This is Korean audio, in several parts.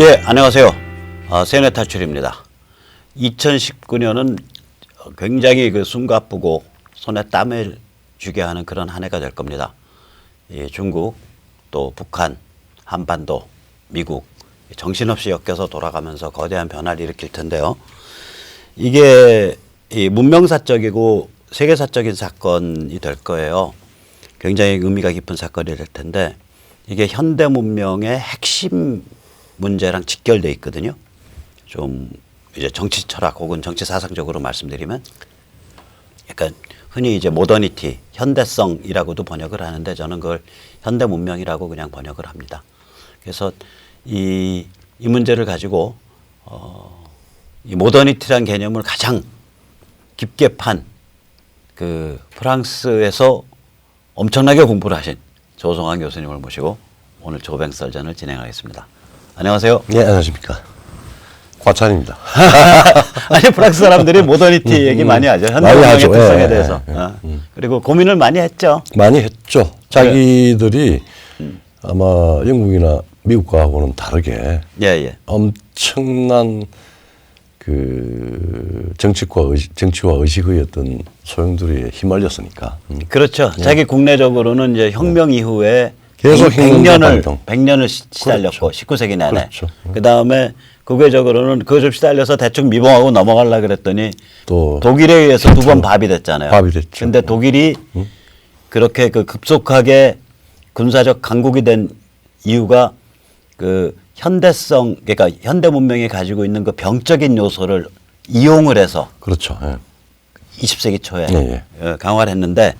예, 안녕하세요. 세뇌 탈출입니다. 2019년은 굉장히 숨가쁘고 손에 땀을 쥐게 하는 그런 한 해가 될 겁니다. 중국, 또 북한, 한반도, 미국 정신없이 엮여서 돌아가면서 거대한 변화를 일으킬 텐데요. 이게 문명사적이고 세계사적인 사건이 될 거예요. 굉장히 의미가 깊은 사건이 될 텐데 이게 현대 문명의 핵심 문제랑 직결돼 있거든요. 좀 이제 정치 철학 혹은 정치 사상적으로 말씀드리면 약간 흔히 이제 모더니티, 현대성이라고도 번역을 하는데 저는 그걸 현대 문명이라고 그냥 번역을 합니다. 그래서 이 문제를 가지고 이 모더니티란 개념을 가장 깊게 판 그 프랑스에서 엄청나게 공부를 하신 조성환 교수님을 모시고 오늘 조뱅썰전을 진행하겠습니다. 안녕하세요. 네, 안녕하십니까. 과찬입니다. 아니 프랑스 사람들이 모더니티 얘기 많이 하죠. 현대문명의 특성에 대해서. 그리고 고민을 많이 했죠. 많이 했죠. 자기들이 아마 영국이나 미국하고는 다르게 엄청난 그 정치와 의식의 어떤 소용돌이에 휘말렸으니까. 그렇죠. 자기 국내적으로는 이제 혁명 이후에 계속 100년을 시달렸고 그렇죠. 19세기 내내. 그렇죠. 그다음에 국외적으로는 그거 좀 시달려서 대충 미봉하고 넘어가려고 그랬더니 또 독일에 의해서 두 번 밥이 됐잖아요. 밥이 됐죠. 근데 독일이 그렇게 급속하게 군사적 강국이 된 이유가 그 현대성, 그러니까 현대 문명이 가지고 있는 그 병적인 요소를 이용을 해서 그렇죠. 20세기 초에 강화를 했는데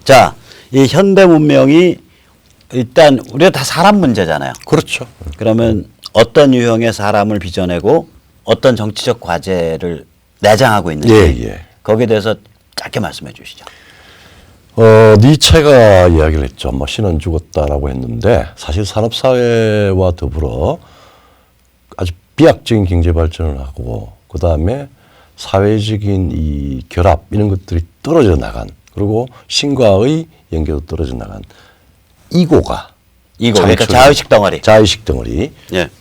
자, 이 현대 문명이 일단 우리가 다 사람 문제잖아요. 그렇죠. 그러면 어떤 유형의 사람을 빚어내고 어떤 정치적 과제를 내장하고 있는지 거기에 대해서 짧게 말씀해 주시죠. 니체가 이야기를 했죠. 뭐 신은 죽었다라고 했는데 사실 산업사회와 더불어 아주 비약적인 경제 발전을 하고 그 다음에 사회적인 이 결합 이런 것들이 떨어져 나간 그리고 신과의 연계도 떨어져 나간 이고가 그러니까 자의식 덩어리. 자의식 덩어리.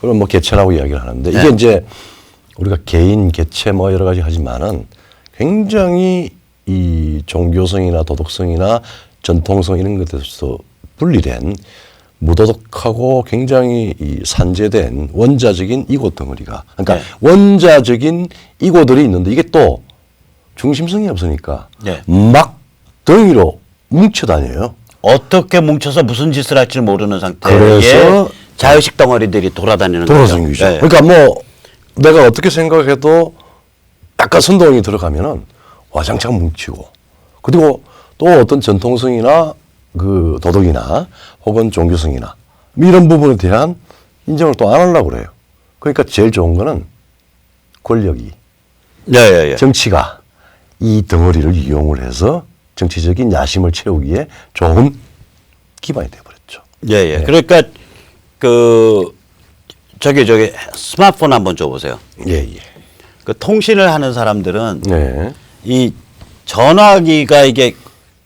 그럼 뭐 개체라고 이야기를 하는데 이게 이제 우리가 개인, 개체 뭐 여러 가지 하지만은 굉장히 이 종교성이나 도덕성이나 전통성 이런 것에서 분리된 무도덕하고 굉장히 이 산재된 원자적인 이고 덩어리가 그러니까 원자적인 이고들이 있는데 이게 또 중심성이 없으니까 막 덩이로 뭉쳐 다녀요. 어떻게 뭉쳐서 무슨 짓을 할지 모르는 상태에 자의식 덩어리들이 돌아다니는 거죠. 그러니까 뭐 내가 어떻게 생각해도 약간 선동이 들어가면은 와장창 뭉치고 그리고 또 어떤 전통성이나 그 도덕이나 혹은 종교성이나 이런 부분에 대한 인정을 또 안 하려고 그래요. 그러니까 제일 좋은 거는 권력이 정치가 이 덩어리를 이용을 해서 정치적인 야심을 채우기에 좋은 기반이 되어버렸죠. 그러니까 저기 스마트폰 한번 줘보세요. 그 통신을 하는 사람들은 이 전화기가 이게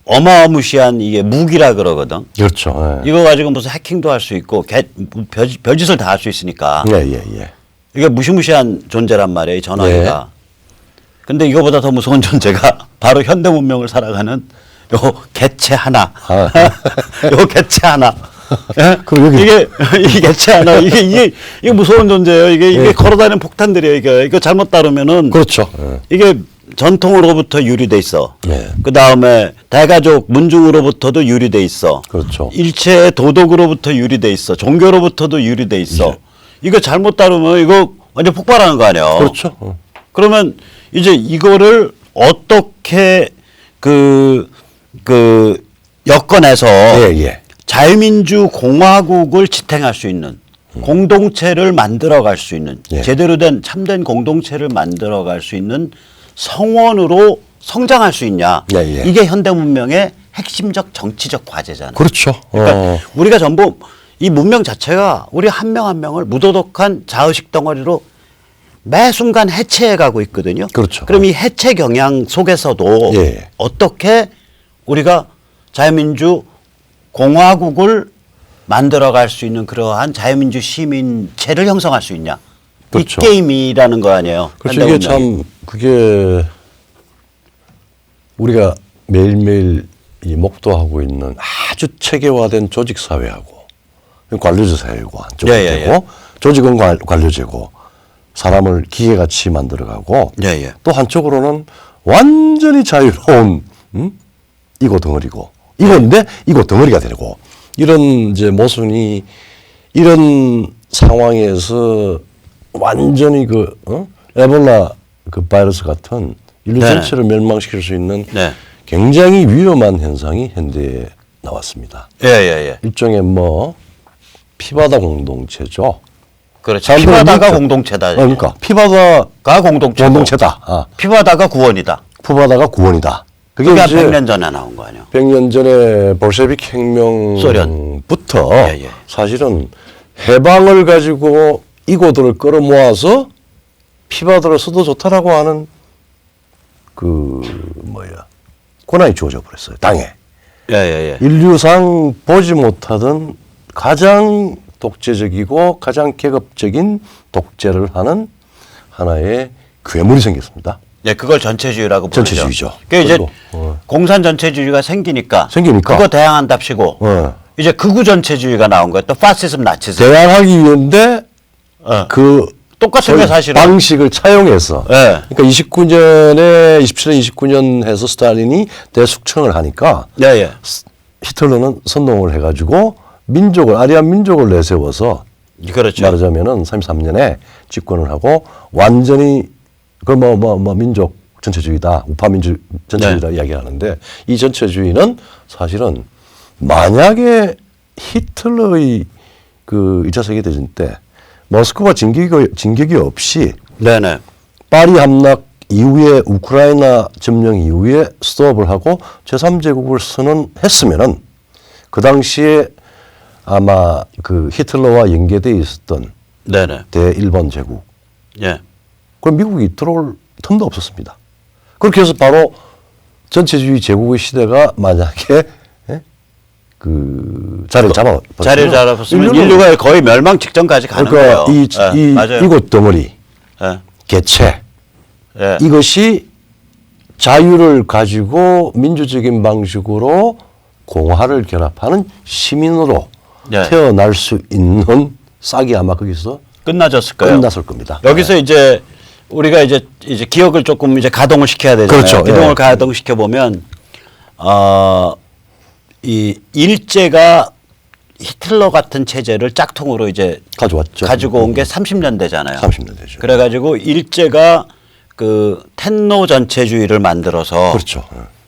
어마무시한 이게 무기라 그러거든. 그렇죠. 이거 가지고 무슨 해킹도 할 수 있고 별짓을 다 할 수 있으니까. 이게 무시무시한 존재란 말이에요, 이 전화기가. 근데 이거보다 더 무서운 존재가 바로 현대 문명을 살아가는 요 개체 하나. 요 개체 하나. 이게 개체 하나. 이게 무서운 존재예요. 이게 걸어다니는 폭탄들이에요. 이거 잘못 다루면은. 그렇죠. 이게 전통으로부터 유리돼 있어. 그 다음에 대가족 문중으로부터도 유리돼 있어. 그렇죠. 일체의 도덕으로부터 유리돼 있어. 종교로부터도 유리돼 있어. 이거 잘못 다루면 이거 완전 폭발하는 거 아니야. 그렇죠. 그러면 이제 이거를 어떻게 엮어내서 자유민주 공화국을 지탱할 수 있는 공동체를 만들어갈 수 있는 제대로 된 참된 공동체를 만들어갈 수 있는 성원으로 성장할 수 있냐. 이게 현대 문명의 핵심적 정치적 과제잖아요. 그렇죠. 그러니까 우리가 전부 이 문명 자체가 우리 한 명 한 명을 무도덕한 자의식 덩어리로 매 순간 해체해 가고 있거든요. 그렇죠. 그럼 이 해체 경향 속에서도 어떻게 우리가 자유민주 공화국을 만들어갈 수 있는 그러한 자유민주 시민체를 형성할 수 있냐. 그렇죠. 이 게임이라는 거 아니에요. 그렇죠. 이게 참 그게 우리가 매일매일 이 목도하고 있는 아주 체계화된 조직 사회하고 관료제 사회고 한쪽은 예, 예, 되고 예. 조직은 관료제고 사람을 기계같이 만들어가고 예, 예. 또 한쪽으로는 완전히 자유로운 이고 덩어리고 이건데 이고 덩어리가 되고 이런 이제 모순이 이런 상황에서 완전히 그 에볼라 그 바이러스 같은 인류 네. 전체를 멸망시킬 수 있는 네. 굉장히 위험한 현상이 현대에 나왔습니다. 예, 예, 예. 일종의 뭐 피바다 공동체죠. 그렇죠. 사람들은 피바다가 그렇죠. 공동체다. 그러니까 피바다가 공동체다. 아, 피바다가 구원이다. 피바다가 구원이다. 그게 한 이제 100년 전에 나온 거 아니에요. 100년 전에 볼셰비크 혁명부터 예, 예. 사실은 해방을 가지고 이고들을 끌어모아서 피바다를 써도 좋다라고 하는 그 뭐야 권한이 주어져 버렸어요. 당에. 예, 예, 예. 인류상 보지 못하던 가장 독재적이고 가장 계급적인 독재를 하는 하나의 괴물이 생겼습니다. 예, 그걸 전체주의라고 부르죠. 전체주의죠. 그게 이제 그리고, 공산 전체주의가 생기니까 생기니까. 그거 대항한답시고 이제 극우 전체주의가 나온 거예요. 또 파시즘, 나치즘. 대항하기 위한데 그 똑같은 게 사실은. 방식을 차용해서 예. 그러니까 27년 29년 해서 스탈린이 대숙청을 하니까 예, 예. 히틀러는 선동을 해가지고 민족을 아리안 민족을 내세워서 그렇죠. 말하자면은 33년에 집권을 하고 완전히 그 뭐 민족 전체주의다 우파 민족 전체주의다 네. 이야기하는데 이 전체주의는 사실은 만약에 히틀러의 그 2차 세계대전 때 모스크바 진격이 없이 네네. 파리 함락 이후에 우크라이나 점령 이후에 스톱을 하고 제3제국을 선언했으면은 그 당시에 아마 그 히틀러와 연계되어 있었던 네네. 대일본 제국 예. 그럼 미국이 들어올 틈도 없었습니다. 그렇게 해서 바로 전체주의 제국의 시대가 만약에 그 자리를 잡았으면 인류가 거의 멸망 직전까지 가는 그러니까 거예요. 맞아요. 이곳 덩어리 예. 개체 예. 이것이 자유를 가지고 민주적인 방식으로 공화를 결합하는 시민으로 네. 태어날 수 있는 싹이 아마 거기서 끝나졌을 거예요. 끝났을 겁니다. 여기서 이제 우리가 이제 기억을 조금 이제 가동을 시켜야 되잖아요. 그렇죠. 기동을 예. 가동시켜 보면 이 일제가 히틀러 같은 체제를 짝퉁으로 이제 가져왔죠. 가지고 온 게 30년대잖아요. 30년대죠. 그래가지고 일제가 그 텐노 전체주의를 만들어서 그렇죠.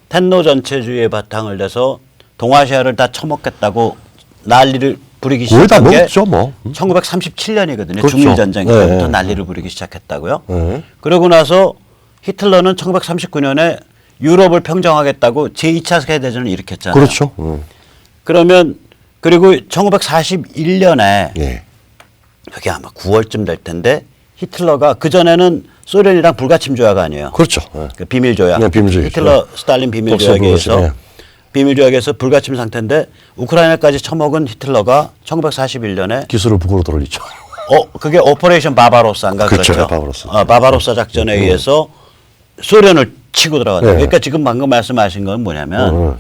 텐노 전체주의의 바탕을 내서 동아시아를 다 처먹겠다고 난리를 부리기 거의 다 시작한 게 먹었죠, 뭐. 1937년이거든요. 그렇죠. 중일전쟁 네, 때부터 네. 난리를 부리기 시작했다고요. 네. 그러고 나서 히틀러는 1939년에 유럽을 평정하겠다고 제2차 세계대전을 일으켰잖아요. 그렇죠. 그러면 그리고 1941년에 예. 여기 아마 9월쯤 될 텐데 히틀러가 그전에는 소련이랑 불가침 조약 아니에요. 그렇죠. 예. 그 비밀 조약. 네, 비밀 조약이죠. 히틀러 스탈린 비밀 독서 조약에 불가침, 의해서 예. 비밀 조약에서 불가침 상태인데 우크라이나까지 처먹은 히틀러가 1941년에 기술을 북으로 돌리죠. 그게 오퍼레이션 바바로사인가 그렇죠. 그렇죠. 바바로사. 바바로사 작전에 의해서 소련을 치고 들어갔다. 네. 그러니까 지금 방금 말씀하신 건 뭐냐면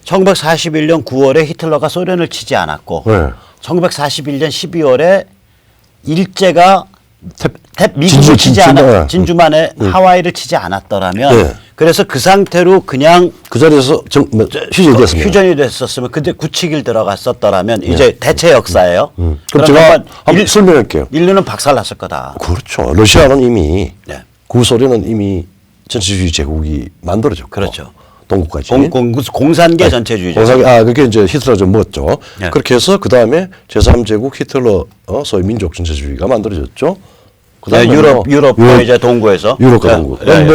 1941년 9월에 히틀러가 소련을 치지 않았고 네. 1941년 12월에 일제가 미국을 진주, 치지 진주, 않았 네. 진주만에 하와이를 치지 않았더라면 네. 그래서 그 상태로 그냥 그 자리에서 휴전이 됐습니다. 휴전이 됐었으면 근데 구치길 들어갔었더라면 이제 대체 역사예요. 그럼 제가 한번 설명할게요. 인류는 박살났을 거다. 그렇죠. 러시아는 이미 네. 구소련은 이미 전체주의 제국이 만들어졌고 그렇죠. 동국까지 공산계 전체주의죠. 그게 이제 히틀러 좀 먹었죠. 네. 그렇게 해서 그 다음에 제3제국 히틀러 소위 민족 전체주의가 만들어졌죠. 네, 그다음에 유럽 이제 동구에서 유럽 네. 동구. 네.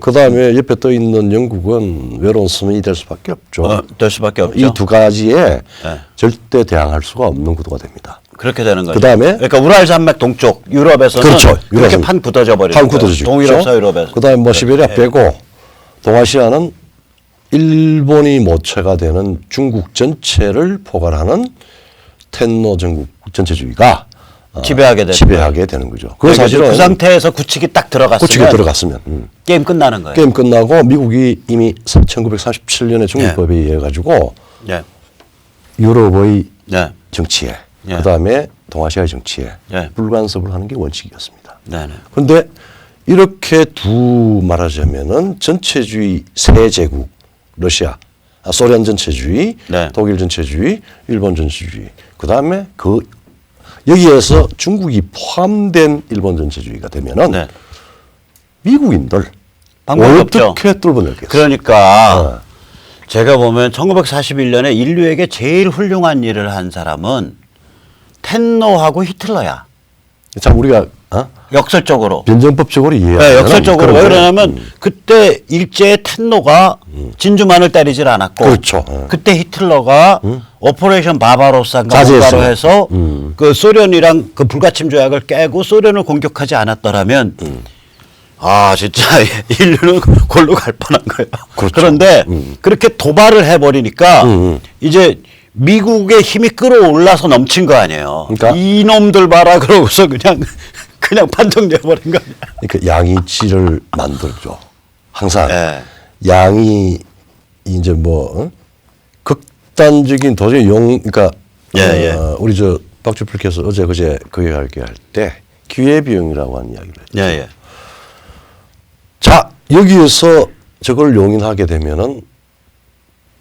그 다음에 옆에 떠 있는 영국은 외로운 스민이 될 수밖에 없죠. 될 수밖에 없죠. 이 두 가지에 네. 절대 대항할 수가 없는 구도가 됩니다. 그렇게 되는 거죠. 그다음에 그러니까 우랄 산맥 동쪽 유럽에서는 그렇죠. 그렇게 유럽은 판 굳어져 버리는 판 거예요. 굳어지죠. 동유럽, 서유럽에서. 그다음에 뭐 시베리아 네. 빼고 동아시아는 일본이 모체가 되는 중국 전체를 포괄하는 텐노 전국 전체주의가 지배하게 되는 거죠. 그 사실은 그 상태에서 굳히기 딱 들어갔으면 게임 끝나는 거예요. 게임 끝나고 미국이 이미 1937년에 중립법에 의해 가지고 예. 유럽의 예. 정치에 예. 그다음에 동아시아의 정치에 예. 불간섭을 하는 게 원칙이었습니다. 네네. 그런데 이렇게 말하자면은 전체주의 세 제국 러시아, 소련 전체주의, 네. 독일 전체주의, 일본 전체주의. 그다음에 여기에서 중국이 포함된 일본 전체주의가 되면은 네. 미국인들 방법이 없죠. 어떻게 뚫어내겠어요? 그러니까 제가 보면 1941년에 인류에게 제일 훌륭한 일을 한 사람은 텐노하고 히틀러야. 참 우리가 역설적으로. 변정법적으로 이해하면 네, 역설적으로. 왜 그러냐면 그때 일제의 텐노가 진주만을 때리질 않았고 그렇죠. 그때 히틀러가 오퍼레이션 바바로사인가 자제했어요. 뭔가로 해서 그 소련이랑 그 불가침 조약을 깨고 소련을 공격하지 않았더라면 아 진짜 인류는 골로 갈 뻔한 거예요. 그렇죠. 그런데 그렇게 도발을 해버리니까 이제 미국의 힘이 끌어올라서 넘친 거 아니에요. 그러니까 이놈들 봐라 그러고서 그냥 판정 내버린 거 아니야. 그러니까 양이치를 만들죠. 항상 예. 양이 이제 극단적인 도저히 그러니까 예. 우리 박주필께서 어제 그제 그 얘기할 때 기회비용이라고 하는 이야기를 했죠. 예. 자 여기에서 저걸 용인하게 되면은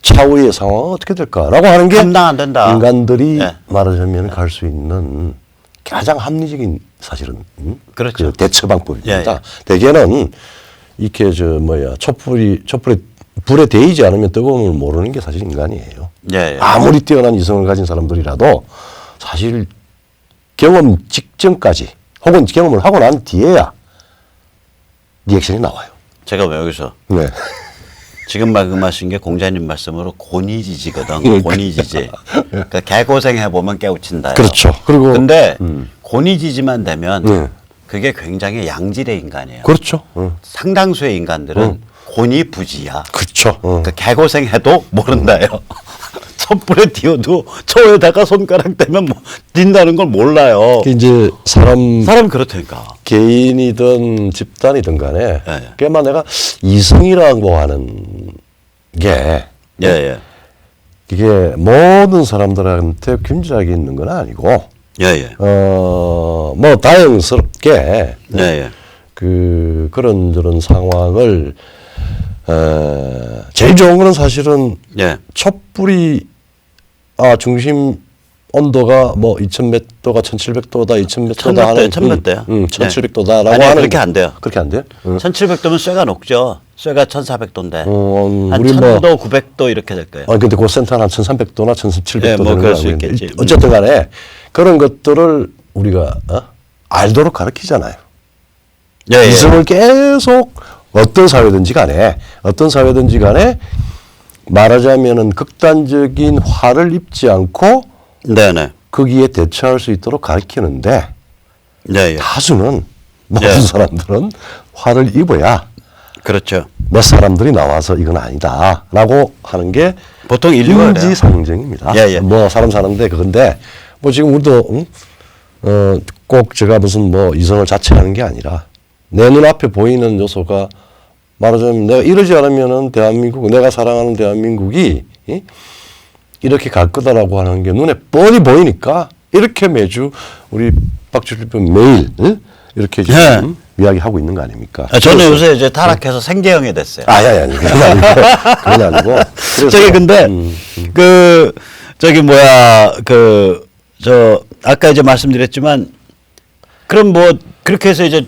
차후의 상황은 어떻게 될까라고 하는 게 감당 안 된다. 인간들이 예. 말하자면 갈 수 있는 가장 합리적인 사실은 그렇죠. 그 대처 방법입니다. 예. 대개는 이렇게 촛불에 불에 데이지 않으면 뜨거움을 모르는 게 사실 인간이에요. 예. 아무리 뛰어난 이성을 가진 사람들이라도 사실 경험 직전까지 혹은 경험을 하고 난 뒤에야 리액션이 나와요. 제가 왜 여기서 네. 지금 말씀하신 게 공자님 말씀으로 고니지지거든. 그러니까. 고니지지. 그러니까 개고생해 보면 깨우친다. 그렇죠. 그리고 근데 고니지지만 되면 네. 그게 굉장히 양질의 인간이에요. 그렇죠. 상당수의 인간들은 고니부지야. 그렇죠. 그러니까 개고생해도 모른다요. 촛불에 띄워도 초에다가 손가락 대면 뛴다는 걸 몰라요. 이제 사람 그렇다니까. 개인이든 집단이든 간에 예. 꽤만 내가 이성이라고 하는 게 예. 이게 모든 사람들한테 균질하게 있는 건 아니고 예. 다행스럽게 예. 그런 상황을 제일 좋은 거는 사실은 예. 촛불이 중심 온도가 2000몇 도가 1700도다 2000몇 도다 하는 1000몇 도야. 1700도다라고 아니요, 하는 그렇게 안 돼요. 그렇게 안 돼요? 1700도면 쇠가 녹죠. 쇠가 1400도인데. 한 우리 1000도, 900도 이렇게 될 거예요. 근데 그 센터는 한 1300도나 1700도 예, 되는 그럴 거 수 알고 있는데 있겠지. 어쨌든 간에 그런 것들을 우리가 알도록 가르치잖아요. 예. 이성을 계속 어떤 사회든지 간에 말하자면은 극단적인 화를 입지 않고 네네. 거기에 대처할 수 있도록 가르치는데 예. 다수는 모든 예. 사람들은 화를 입어야 그렇죠. 몇 사람들이 나와서 이건 아니다라고 하는 게 보통 인류가 그래요. 인지상정입니다. 예. 사람 사는데 그건데 지금 우리도 꼭 제가 무슨 이성을 자체하는 게 아니라 내 눈앞에 보이는 요소가 말하자면 내가 이러지 않으면은 내가 사랑하는 대한민국이 이렇게 갈 거다라고 하는 게 눈에 뻔히 보이니까 이렇게 매주 우리 박주필은 매일 이렇게 지금 이야기하고 있는 거 아닙니까? 저는 요새 이제 타락해서 생계형이 됐어요. 아니 그건 아니고 저기 근데 아까 이제 말씀드렸지만 그럼 그렇게 해서 이제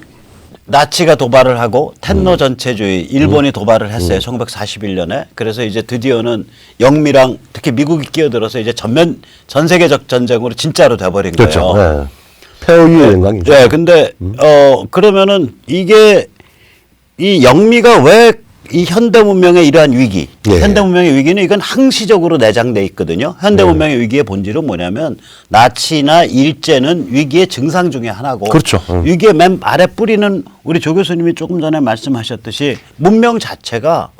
나치가 도발을 하고 텐노 전체주의 일본이 도발을 했어요. 1941년에. 그래서 이제 드디어는 영미랑 특히 미국이 끼어들어서 이제 전 세계적 전쟁으로 진짜로 돼버린 그렇죠. 거예요. 네. 폐허위의 영광이죠. 네, 근데 그러면은 이게 이 영미가 왜 이 현대 문명의 이러한 위기, 예. 현대 문명의 위기는 이건 항시적으로 내장돼 있거든요. 현대 문명의 위기의 본질은 뭐냐면 나치나 일제는 위기의 증상 중에 하나고, 그렇죠. 위기의 맨 아래 뿌리는 우리 조 교수님이 조금 전에 말씀하셨듯이 문명 자체가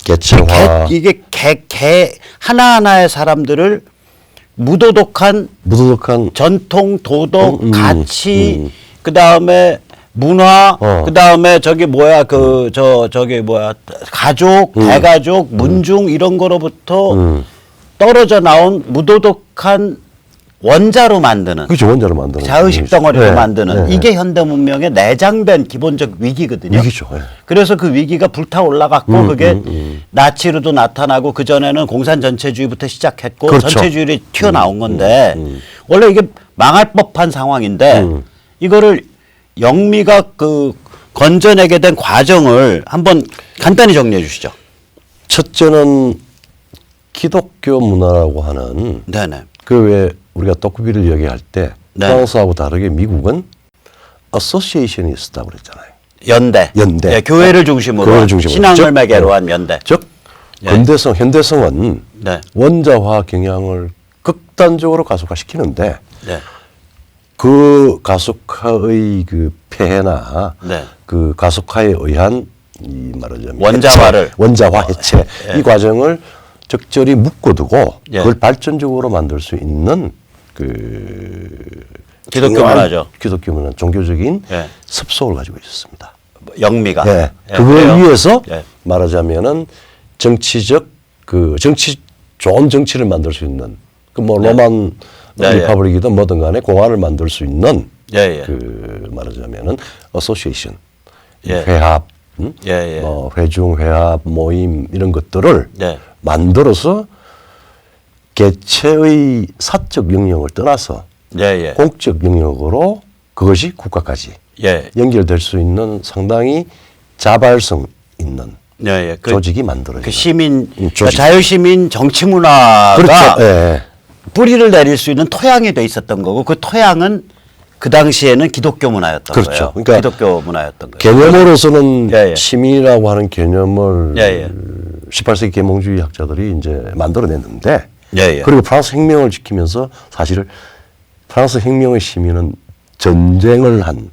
개체화. 이게 개 하나하나의 사람들을 무도덕한 전통, 도덕, 가치, 그 다음에 문화, 그 다음에 가족, 대가족, 문중 이런 거로부터 떨어져 나온 무도덕한 원자로 만드는. 그렇죠. 원자로 만드는. 자의식 덩어리로 네. 만드는. 네. 이게 현대 문명의 내장된 기본적 위기거든요. 위기죠. 네. 그래서 그 위기가 불타 올라갔고 그게 나치로도 나타나고 그전에는 공산 전체주의부터 시작했고 그렇죠. 전체주의를 튀어나온 건데 원래 이게 망할 법한 상황인데 이거를 영미가 그 건져내게 된 과정을 한번 간단히 정리해 주시죠. 첫째는 기독교 문화라고 하는 네네. 그 왜 우리가 토크비를 얘기할 때 네. 프랑스하고 다르게 미국은 어소시에이션이 있었다고 그랬잖아요. 연대. 연대. 예, 교회를 중심으로 교회를 중심으로. 신앙을 즉, 매개로 한 연대. 즉 예. 근대성, 현대성은 네. 원자화 경향을 극단적으로 가속화시키는데 네. 그 가속화의 그 폐해나 네. 그 가속화에 의한 이 말하자면 원자화를. 해체, 원자화 해체 예. 이 과정을 적절히 묶어두고 예. 그걸 발전적으로 만들 수 있는 그 기독교 중요한 문화죠. 기독교 문화, 종교적인 예. 습성을 가지고 있었습니다. 영미가. 예. 예, 그걸 그래요? 위해서 예. 말하자면은 정치적 그 좋은 정치를 만들 수 있는 그 뭐 로만 네, 리퍼블릭이든 뭐든 간에 공화를 만들 수 있는 예, 예. 그 말하자면은 어소시에이션 예. 회합 예, 예. 뭐 회중 회합 모임 이런 것들을 네. 만들어서 개체의 사적 영역을 떠나서 예, 예. 공적 영역으로 그것이 국가까지 예. 연결될 수 있는 상당히 자발성 있는 예, 예. 조직이 만들어져요. 그 시민, 그러니까 조직. 자유시민 정치 문화가 그렇죠. 예. 뿌리를 내릴 수 있는 토양이 돼 있었던 거고 그 토양은 그 당시에는 기독교 문화였던 그렇죠. 거예요. 그러니까 기독교 문화였던 거예요. 개념으로서는 예, 예. 시민이라고 하는 개념을 예, 예. 18세기 계몽주의 학자들이 이제 만들어냈는데 예, 예. 그리고 프랑스 혁명을 지키면서 사실 프랑스 혁명의 시민은 전쟁을 한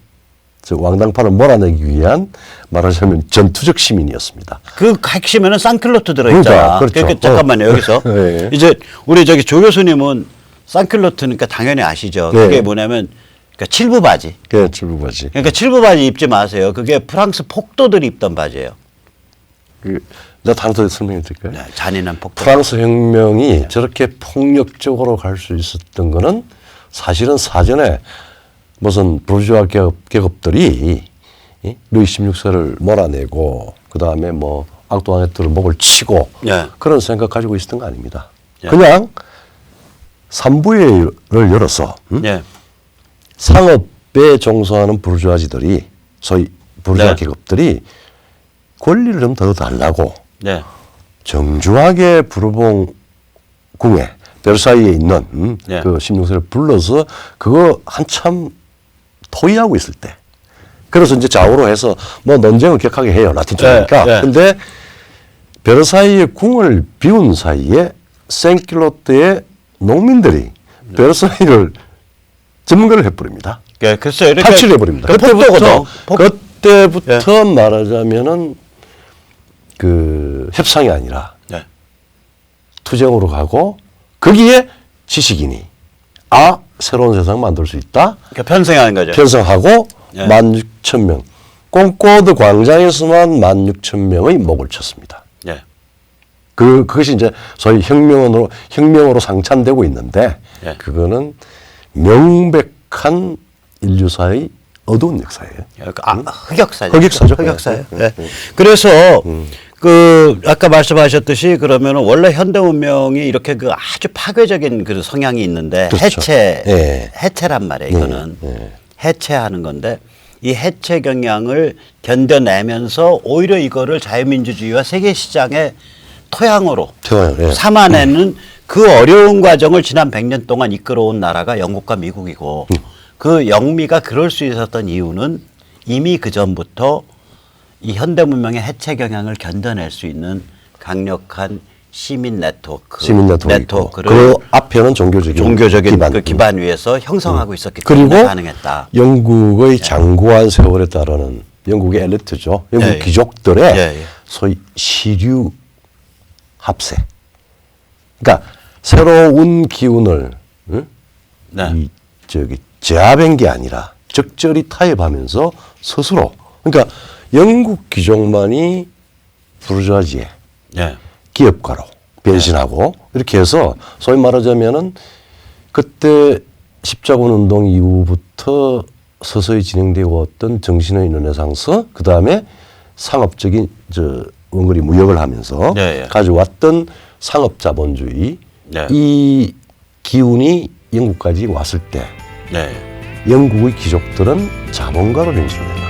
즉 왕당파를 몰아내기 위한 말하자면 전투적 시민이었습니다. 그 핵심에는 산클로트 들어있잖아. 그러니까, 그렇죠. 잠깐만요 여기서 예. 이제 우리 저기 조 교수님은 산클로트니까 당연히 아시죠. 네. 그게 뭐냐면 그러니까 칠부 바지. 그 출부바지. 그러니까 칠부 바지 입지 마세요. 그게 프랑스 폭도들이 입던 바지예요. 내가 하나 더 설명해 드릴까요? 네, 잔인한 폭도. 프랑스 혁명이 저렇게 폭력적으로 갈 수 있었던 거는 사실은 사전에 무슨 부르주아 계급들이 루이 16세를 몰아내고 그 다음에 뭐 악도안헤트를 목을 치고 예. 그런 생각 가지고 있었던 거 아닙니다. 예. 그냥 삼부회를 열어서 예. 상업에 종사하는 부르주아지들이 소위 부르주아 네. 계급들이 권리를 좀 더 달라고 네. 정중하게 부르봉 궁에 베르사유에 있는 네. 그 16세를 불러서 그거 한참 토의하고 있을 때 그래서 이제 좌우로 해서 뭐 논쟁을 격하게 해요. 라틴 쪽이니까. 네, 네. 근데 베르사유의 궁을 비운 사이에 생킬로트의 농민들이 베르사유를 점거를 해버립니다. 예, 글쎄요. 이렇게 탈취를 해버립니다. 그때부터 말하자면은 그 협상이 아니라 네. 투쟁으로 가고 거기에 지식인이 새로운 세상 만들 수 있다. 그러니까 편승하는 거죠. 편성하고 예. 16,000명 꽁코드 광장에서만 16,000명의 목을 쳤습니다. 예. 그것이 이제 소위 혁명으로 상찬되고 있는데 예. 그거는 명백한 인류사의 어두운 역사예요. 흑역사죠. 흑역사죠. 흑역사예요. 네. 네. 그래서 그 아까 말씀하셨듯이 그러면 원래 현대 문명이 이렇게 그 아주 파괴적인 그 성향이 있는데 그렇죠. 해체란 말이에요. 이거는 해체하는 건데 이 해체 경향을 견뎌내면서 오히려 이거를 자유민주주의와 세계 시장의 토양으로 삼아내는 그 어려운 과정을 지난 100년 동안 이끌어온 나라가 영국과 미국이고 그 영미가 그럴 수 있었던 이유는 이미 그 전부터 이 현대 문명의 해체 경향을 견뎌낼 수 있는 강력한 시민 네트워크를 그 앞에는 종교적인 기반. 그 기반 위에서 형성하고 있었기 그리고 때문에 가능했다. 영국의 장구한 세월에 따르는 영국의 엘리트죠. 영국 귀족들의 소위 시류 합세. 그러니까 새로운 기운을 응? 네. 이 저기 제압한 게 아니라 적절히 타협하면서 스스로 그러니까 영국 귀족만이 부르주아지의 네. 기업가로 변신하고 이렇게 해서 소위 말하자면은 그때 십자군 운동 이후부터 서서히 진행되고 왔던 정신의 르네상스 그 다음에 상업적인 원거리 무역을 하면서 네, 네. 가져왔던 상업 자본주의 네. 이 기운이 영국까지 왔을 때 네. 영국의 귀족들은 자본가로 변신을 했다.